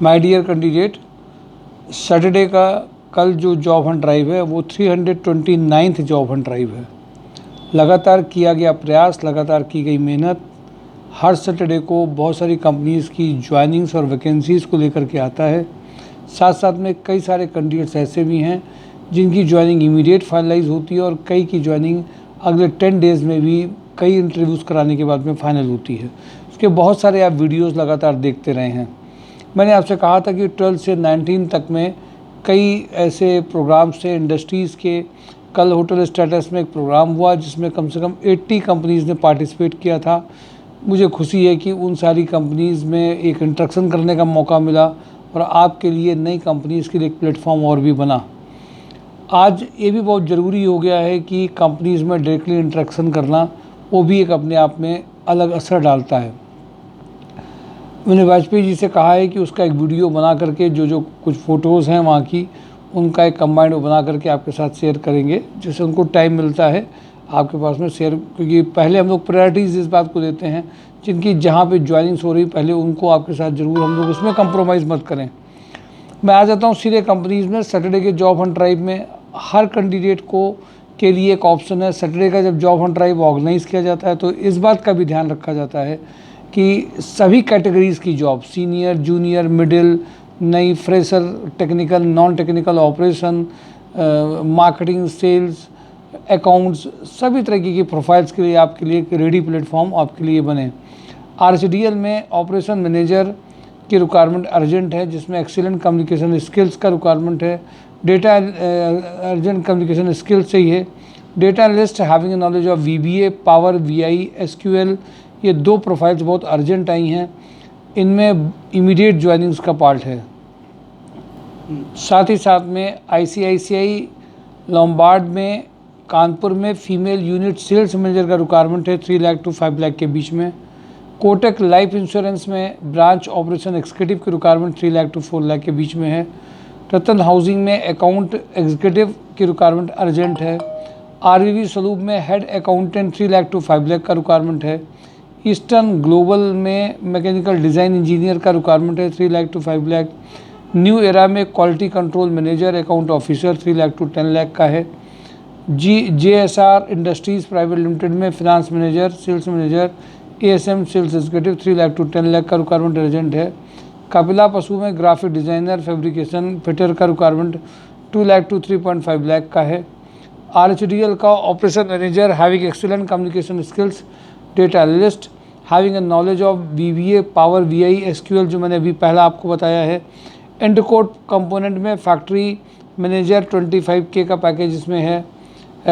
My dear candidate, Saturday का कल जो जॉब हंट ड्राइव है वो 329th जॉब हंट ड्राइव है। लगातार किया गया प्रयास, लगातार की गई मेहनत हर सैटरडे को बहुत सारी कंपनीज़ की ज्वाइनिंग्स और वैकेंसीज़ को लेकर के आता है। साथ साथ में कई सारे कैंडिडेट्स ऐसे भी हैं जिनकी ज्वाइनिंग इमीडिएट फाइनलाइज होती है और कई की ज्वाइनिंग अगले 10 डेज़ में भी कई इंटरव्यूज़ कराने के बाद में फाइनल होती है। उसके बहुत सारे आप वीडियोज़ लगातार देखते रहे हैं। मैंने आपसे कहा था कि 12 से 19 तक में कई ऐसे प्रोग्राम्स थे इंडस्ट्रीज़ के। कल होटल स्टेटस में एक प्रोग्राम हुआ जिसमें कम से कम 80 कंपनीज़ ने पार्टिसिपेट किया था। मुझे खुशी है कि उन सारी कंपनीज़ में एक इंट्रैक्शन करने का मौका मिला और आपके लिए नई कंपनीज़ के लिए एक प्लेटफॉर्म और भी बना। आज ये भी बहुत ज़रूरी हो गया है कि कंपनीज़ में डायरेक्टली इंट्रैक्शन करना, वो भी एक अपने आप में अलग असर डालता है। मैंने वाजपेयी जी से कहा है कि उसका एक वीडियो बना करके जो कुछ फ़ोटोज़ हैं वहाँ की, उनका एक कंबाइंड बना करके आपके साथ शेयर करेंगे, जैसे उनको टाइम मिलता है आपके पास में शेयर। क्योंकि पहले हम लोग प्रायोरिटीज़ इस बात को देते हैं जिनकी जहाँ पे ज्वाइनिंग्स हो रही पहले उनको आपके साथ ज़रूर हम लोग उसमें कंप्रोमाइज़ मत करें। मैं आ जाता हूँ सीधे कंपनीज़ में। सैटरडे के जॉब हंट ड्राइव में हर कैंडिडेट को के लिए एक ऑप्शन है। सैटरडे का जब जॉब हंट ड्राइव ऑर्गेनाइज़ किया जाता है तो इस बात का भी ध्यान रखा जाता है कि सभी कैटेगरीज़ की जॉब, सीनियर, जूनियर, मिडिल, नई, fresher, technical, non technical, operation, marketing, sales, accounts, सभी तरीके की प्रोफाइल्स के लिए आपके लिए एक रेडी प्लेटफॉर्म आपके लिए बने। आरएचडीएल में ऑपरेशन मैनेजर की रिक्वायरमेंट अर्जेंट है, जिसमें एक्सीलेंट कम्युनिकेशन स्किल्स का रिक्वायरमेंट है। डेटा अर्जेंट कम्युनिकेशन स्किल्स चाहिए। Data analyst having knowledge of VBA, power BI, SQL, ये 2 प्रोफाइल्स बहुत अर्जेंट आई हैं। इनमें इमीडिएट ज्वाइनिंग्स का पार्ट है। साथ ही साथ में आईसीआईसीआई लॉम्बार्ड में कानपुर में फीमेल यूनिट सेल्स मैनेजर का रिक्वायरमेंट है 3 लाख टू 5 लाख के बीच में। कोटक लाइफ इंश्योरेंस में ब्रांच ऑपरेशन एग्जीक्यूटिव की रिक्वायरमेंट 3 लाख टू 4 लाख के बीच में है। रतन हाउसिंग में अकाउंट एग्जीक्यूटिव की रिक्वायरमेंट अर्जेंट है। आरवीवी सलूब में head accountant 3 lakh to 5 lakh का रिक्वायरमेंट है। ईस्टर्न ग्लोबल में मैकेनिकल डिज़ाइन इंजीनियर का रिक्वायरमेंट है 3 lakh to 5 lakh. New era में quality control manager, account officer 3 lakh to 10 lakh का है। JSR इंडस्ट्रीज़ प्राइवेट लिमिटेड में finance manager, sales manager, ASM sales executive 3 lakh to 10 lakh का रिक्वायरमेंट अर्जेंट है। कपिला पशु में ग्राफिक डिज़ाइनर, फैब्रिकेशन फिटर का रिक्वायरमेंट 2 लाख टू 3.5 लाख का है। आरएचडीएल का operation manager having excellent communication skills, data analyst having a knowledge of BBA, power BI, SQL जो मैंने अभी पहला आपको बताया है। इंटरकोट कंपोनेंट में फैक्ट्री मैनेजर 25K का पैकेज इसमें है।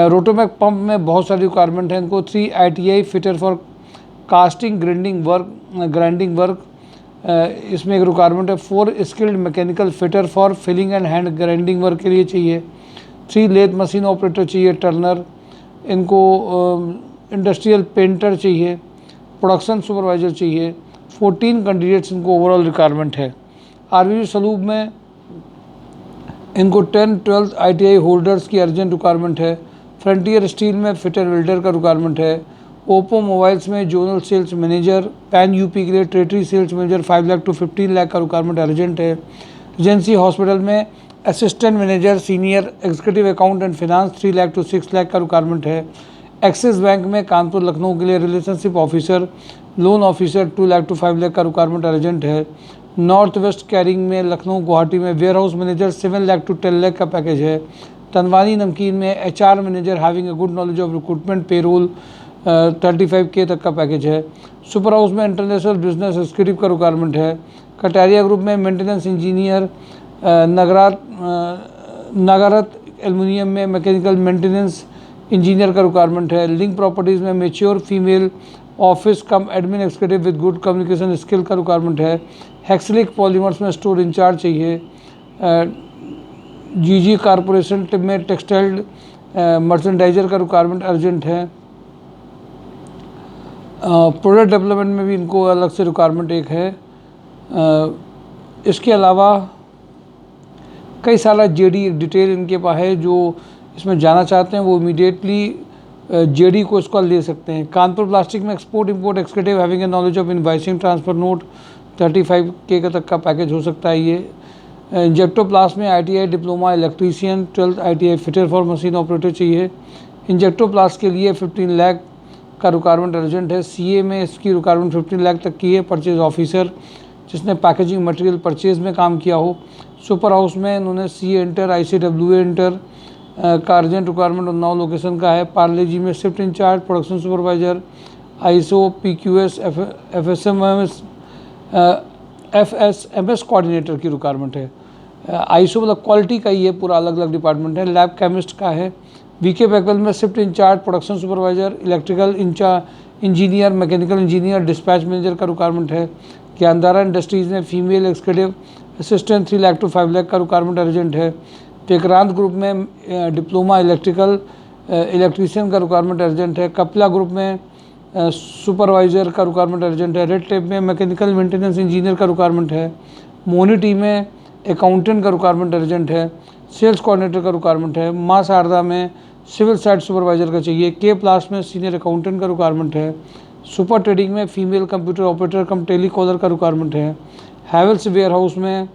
रोटोमैक पंप में बहुत सारी रिक्वायरमेंट है इनको। 3 ITI fitter for casting grinding work इसमें एक रिक्वायरमेंट है। 4 skilled mechanical fitter for filling and hand grinding work के लिए चाहिए। 3 लेथ मशीन ऑपरेटर चाहिए, टर्नर। इनको इंडस्ट्रियल पेंटर चाहिए, प्रोडक्शन सुपरवाइजर चाहिए। 14 कैंडिडेट्स इनको ओवरऑल रिक्वायरमेंट है। आरवीवी सलूब में इनको 10-12 ITI होल्डर्स की अर्जेंट रिक्वायरमेंट है। फ्रंटियर स्टील में फिटर वेल्डर का रिक्वायरमेंट है। ओप्पो मोबाइल्स में zonal sales manager, pan UP के लिए territory sales manager 5 lakh to 15 lakh का रिक्वायरमेंट अर्जेंट है। एजेंसी हॉस्पिटल में assistant manager, senior executive account and finance 3 lakh to 6 lakh का रिक्वायरमेंट है। एक्सिस बैंक में कानपुर लखनऊ के लिए relationship officer, loan officer 2 lakh to 5 lakh का रिक्वायरमेंट अर्जेंट है। नॉर्थ वेस्ट कैरिंग में लखनऊ गुवाहाटी में warehouse manager 7 lakh to 10 lakh का पैकेज है। तनवानी नमकीन में HR manager having a good knowledge of recruitment, payroll 35K तक का पैकेज है। सुपर हाउस में इंटरनेशनल बिजनेस एग्जीक्यूटिव का रिक्वायरमेंट है। कटारिया ग्रुप में मेंटेनेंस इंजीनियर, नगारत एल्युमिनियम में मैकेनिकल मेंटेनेंस इंजीनियर का रिक्वायरमेंट है। लिंक प्रॉपर्टीज़ में mature female office come admin executive with good communication skill का रिक्वायरमेंट है। हेक्सलिक पॉलीमर्स में स्टोर इंचार्ज चाहिए। GG कॉरपोरेशन में टेक्सटाइल मर्चेंडाइजर का रिक्वायरमेंट अर्जेंट है। प्रोडक्ट डेवलपमेंट में भी इनको अलग से रिक्वायरमेंट एक है। इसके अलावा कई सारा JD डिटेल इनके पास है। जो इसमें जाना चाहते हैं वो इमीडिएटली JD को इसका ले सकते हैं। कानपुर प्लास्टिक में export import executive having a knowledge of invoicing, transfer note 35K का तक का पैकेज हो सकता है ये। इंजेक्टोप्लास्ट में ITI diploma electrician, 12th ITI fitter for machine operator चाहिए। इंजेक्टोप्लास्ट के लिए 15 लाख का रिक्वायरमेंट अर्जेंट है। CA में इसकी रिक्वायरमेंट 15 लाख तक की है। परचेज ऑफिसर जिसने पैकेजिंग मटेरियल परचेज में काम किया हो। सुपर हाउस में इन्होंने CA इंटर, ICWA इंटर का अर्जेंट रिक्वायरमेंट उन्नाव लोकेशन का है। पार्ले जी में shift in charge, production supervisor, ISO PQS FSMS coordinator की रिक्वायरमेंट है। ISO मतलब क्वालिटी का ही है, पूरा अलग अलग डिपार्टमेंट है। लैब केमिस्ट का है। VK बैकवेल में shift in charge, production supervisor, electrical engineer, mechanical engineer, dispatch manager का रिक्वायरमेंट है। ज्ञानधारा इंडस्ट्रीज़ में female executive assistant 3 lakh to 5 lakh का रिक्वायरमेंट अर्जेंट है। विक्रांत ग्रुप में डिप्लोमा इलेक्ट्रीशियन का रिक्वायरमेंट अर्जेंट है। कपिला ग्रुप में सुपरवाइज़र का रिक्वायरमेंट अर्जेंट है। रेड टेप में मैकेनिकल मेंटेनेंस इंजीनियर का रिक्वायरमेंट है। मोनिटी में अकाउंटेंट का रिक्वायरमेंट अर्जेंट है। सेल्स कोऑर्डिनेटर का रिक्वायरमेंट है। मां शारदा में सिविल साइट सुपरवाइजर का चाहिए। के प्लास में सीनियर अकाउंटेंट का रिक्वायरमेंट है। सुपर ट्रेडिंग में फीमेल कंप्यूटर ऑपरेटर कम टेलीकॉलर का रिक्वायरमेंट है। हैवेल्स वेयर हाउस में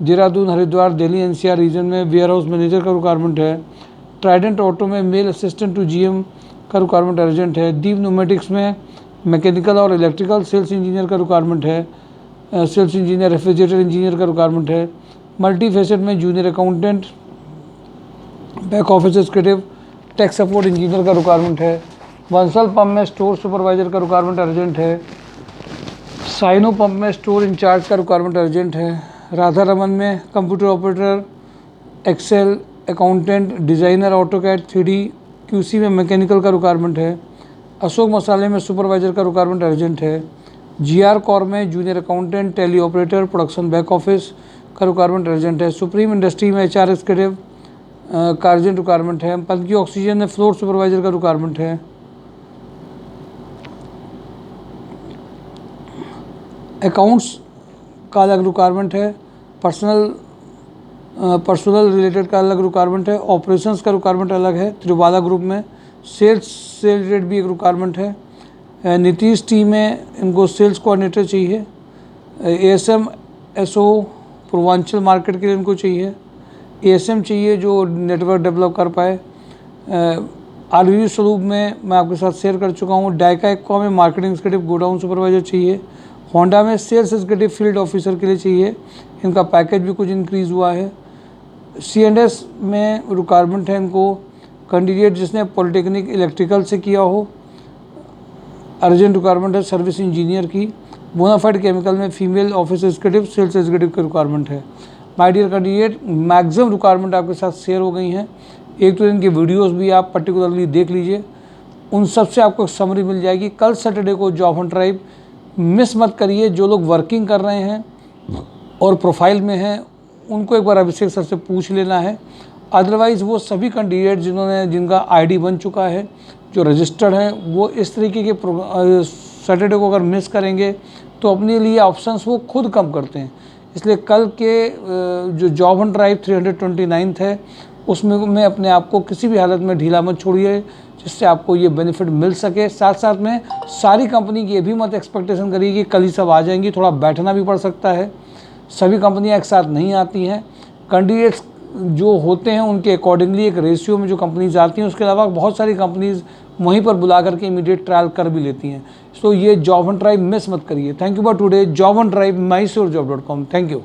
देहरादून, हरिद्वार, दिल्ली NCR रीजन में वेयर हाउस मैनेजर का रिक्वायरमेंट है। ट्राइडेंट ऑटो में मेल असिस्टेंट टू GM का रिक्वायरमेंट अर्जेंट है। दीप न्यूमेटिक्स में मैकेनिकल और इलेक्ट्रिकल सेल्स इंजीनियर का रिक्वायरमेंट है। सेल्स इंजीनियर, रेफ्रिजरेटर इंजीनियर का रिक्वायरमेंट है। मल्टी फेसेट में junior accountant, back office executive, tech support engineer का रिक्वायरमेंट है। बंसल पंप में स्टोर सुपरवाइजर का रिक्वायरमेंट अर्जेंट है। साइनो पंप में स्टोर इंचार्ज का रिक्वायरमेंट अर्जेंट है। राधा रमन में computer operator, excel accountant, designer, AutoCAD 3D QC में मैकेनिकल का रिक्वायरमेंट है। अशोक मसाले में सुपरवाइजर का रिक्वायरमेंट अर्जेंट है। GR कॉर में junior accountant, tally operator, production back office का रिक्वायरमेंट अर्जेंट है। सुप्रीम इंडस्ट्री में HR एग्जीक्यूटिव का अर्जेंट रिक्वायरमेंट है। पंथकी ऑक्सीजन में फ्लोर सुपरवाइजर का रिक्वायरमेंट है। अकाउंट्स का अलग रिक्वायरमेंट है। पर्सनल रिलेटेड का अलग रिक्वायरमेंट है। ऑपरेशंस का रिक्वायरमेंट अलग है। त्रिवाला ग्रुप में सेल्स से रिलेटेड भी एक रिक्वायरमेंट है। नीतीश टी में इनको सेल्स कोऑर्डिनेटर चाहिए। ASM SO पूर्वांचल मार्केट के लिए इनको चाहिए। ASM चाहिए जो नेटवर्क डेवलप कर पाए। RVU स्वरूप में मैं आपके साथ शेयर कर चुका हूँ। डाइका एक्वा में मार्केटिंग एग्जीक्यूटिव, गोडाउन सुपरवाइजर चाहिए। होंडा में सेल्स एग्जीक्यूटिव फील्ड ऑफिसर के लिए चाहिए। इनका पैकेज भी कुछ इंक्रीज़ हुआ है। C&S में रिक्वायरमेंट है इनको कैंडिडेट जिसने पॉलिटेक्निक इलेक्ट्रिकल से किया हो। अर्जेंट रिक्वायरमेंट है सर्विस इंजीनियर की। बोनाफाइड केमिकल में female office executive, sales executive की रिक्वायरमेंट है। My dear candidate, maximum requirement आपके साथ शेयर हो गई हैं। एक तो इनकी वीडियोस भी आप पर्टिकुलरली देख लीजिए, उन सब से आपको समरी मिल जाएगी। कल सैटरडे को जॉब हंट ड्राइव मिस मत करिए। जो लोग वर्किंग कर रहे हैं और प्रोफाइल में हैं उनको एक बार अभिषेक सर से पूछ लेना है। अदरवाइज़ वो सभी कैंडिडेट जिनका ID बन चुका है, जो रजिस्टर्ड हैं, वो इस तरीके के सैटरडे को अगर मिस करेंगे तो अपने लिए ऑप्शंस वो खुद कम करते हैं। इसलिए कल के जो जॉब हंट ड्राइव 329 है उसमें मैं अपने आप को किसी भी हालत में ढीला मत छोड़िए, जिससे आपको ये बेनिफिट मिल सके। साथ साथ में सारी कंपनी की ये भी मत एक्सपेक्टेशन करिए कि कल ही सब आ जाएंगी, थोड़ा बैठना भी पड़ सकता है। सभी कंपनियां एक साथ नहीं आती हैं। कैंडिडेट्स जो होते हैं उनके अकॉर्डिंगली एक रेशियो में जो कंपनीज आती हैं, उसके अलावा बहुत सारी कंपनीज वहीं पर बुला करके इमीडिएट ट्रायल कर भी लेती हैं। तो ये जॉब हंट ड्राइव मिस मत करिए। Thank you for today. Job Hunt drive, mysurjob.com। Thank you.